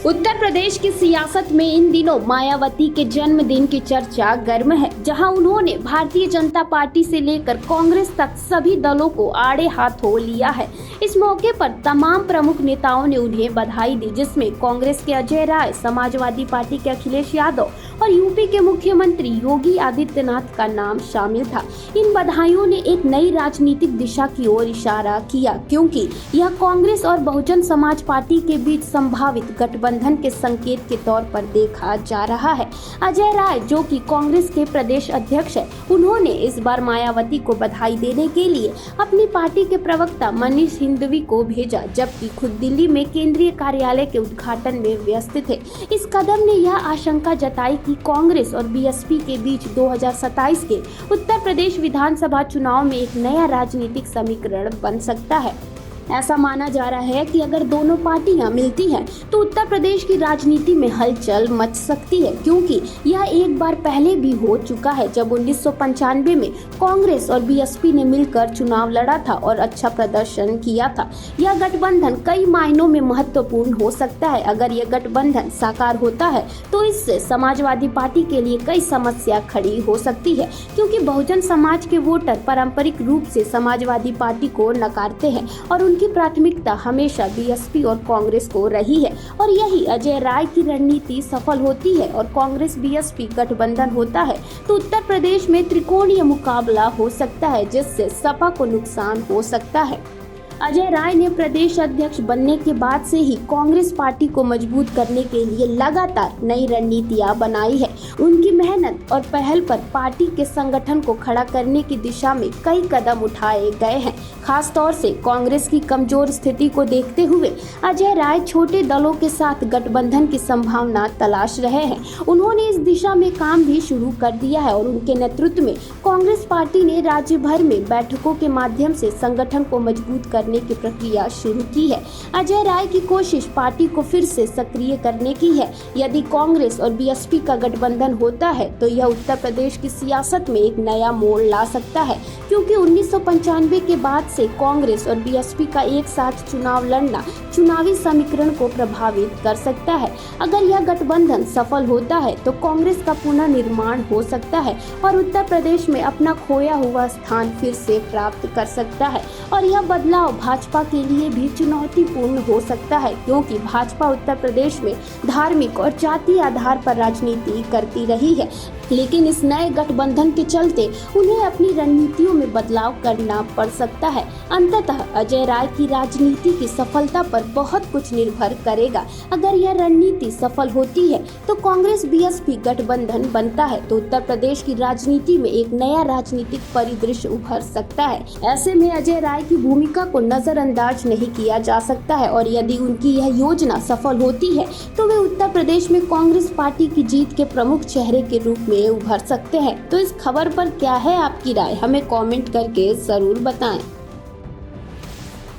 उत्तर प्रदेश की सियासत में इन दिनों मायावती के जन्मदिन की चर्चा गर्म है, जहां उन्होंने भारतीय जनता पार्टी से लेकर कांग्रेस तक सभी दलों को आड़े हाथों लिया है। इस मौके पर तमाम प्रमुख नेताओं ने उन्हें बधाई दी, जिसमें कांग्रेस के अजय राय, समाजवादी पार्टी के अखिलेश यादव और यूपी के मुख्यमंत्री योगी आदित्यनाथ का नाम शामिल था। इन बधाइयों ने एक नई राजनीतिक दिशा की ओर इशारा किया, क्योंकि यह कांग्रेस और बहुजन समाज पार्टी के बीच संभावित गठबंधन के संकेत के तौर पर देखा जा रहा है। अजय राय, जो कि कांग्रेस के प्रदेश अध्यक्ष है, उन्होंने इस बार मायावती को बधाई देने के लिए अपनी पार्टी के प्रवक्ता मनीष हिंदवी को भेजा, जबकि खुद दिल्ली में केंद्रीय कार्यालय के उद्घाटन में व्यस्त थे। इस कदम ने यह आशंका जताई कि कांग्रेस और बीएसपी के बीच 2027 के उत्तर प्रदेश विधानसभा चुनाव में एक नया राजनीतिक समीकरण बन सकता है। ऐसा माना जा रहा है कि अगर दोनों पार्टियां मिलती हैं तो उत्तर प्रदेश की राजनीति में हलचल मच सकती है, क्योंकि यह एक बार पहले भी हो चुका है, जब 1995 में कांग्रेस और बीएसपी ने मिलकर चुनाव लड़ा था और अच्छा प्रदर्शन किया था। यह गठबंधन कई मायनों में महत्वपूर्ण हो सकता है। अगर यह गठबंधन साकार होता है तो इससे समाजवादी पार्टी के लिए कई समस्या खड़ी हो सकती है, क्योंकि बहुजन समाज के वोटर पारंपरिक रूप से समाजवादी पार्टी को नकारते हैं और उनकी प्राथमिकता हमेशा बीएसपी और कांग्रेस को रही है। और यही अजय राय की रणनीति सफल होती है और कांग्रेस बीएसपी गठबंधन होता है तो उत्तर प्रदेश में त्रिकोणीय मुकाबला हो सकता है, जिससे सपा को नुकसान हो सकता है। अजय राय ने प्रदेश अध्यक्ष बनने के बाद से ही कांग्रेस पार्टी को मजबूत करने के लिए लगातार नई रणनीतियां बनाई है। उनकी मेहनत और पहल पर पार्टी के संगठन को खड़ा करने की दिशा में कई कदम उठाए गए हैं। खास तौर से कांग्रेस की कमजोर स्थिति को देखते हुए अजय राय छोटे दलों के साथ गठबंधन की संभावना तलाश रहे हैं। उन्होंने इस दिशा में काम भी शुरू कर दिया है और उनके नेतृत्व में कांग्रेस पार्टी ने राज्य भर में बैठकों के माध्यम से संगठन को मजबूत करने की प्रक्रिया शुरू की है। अजय राय की कोशिश पार्टी को फिर से सक्रिय करने की है। यदि कांग्रेस और बीएसपी का गठबंधन होता है तो यह उत्तर प्रदेश की सियासत में एक नया मोड़ ला सकता है, क्योंकि 1995 के बाद से कांग्रेस और बीएसपी का एक साथ चुनाव लड़ना चुनावी समीकरण को प्रभावित कर सकता है। अगर यह गठबंधन सफल होता है तो कांग्रेस का पुनर्निर्माण हो सकता है और उत्तर प्रदेश में अपना खोया हुआ स्थान फिर से प्राप्त कर सकता है। और यह बदलाव भाजपा के लिए भी चुनौतीपूर्ण हो सकता है, क्योंकि भाजपा उत्तर प्रदेश में धार्मिक और जातीय आधार पर राजनीति करती रही है, लेकिन इस नए गठबंधन के चलते उन्हें अपनी रणनीतियों में बदलाव करना पड़ सकता है। अंततः अजय राय की राजनीति की सफलता पर बहुत कुछ निर्भर करेगा। अगर यह रणनीति सफल होती है तो कांग्रेस बीएसपी गठबंधन बनता है तो उत्तर प्रदेश की राजनीति में एक नया राजनीतिक परिदृश्य उभर सकता है। ऐसे में अजय राय की भूमिका को नजरअंदाज नहीं किया जा सकता है और यदि उनकी यह योजना सफल होती है तो वे उत्तर प्रदेश में कांग्रेस पार्टी की जीत के प्रमुख चेहरे के रूप में उभर सकते हैं। तो इस खबर पर क्या है आपकी राय, हमें कमेंट करके जरूर बताएं।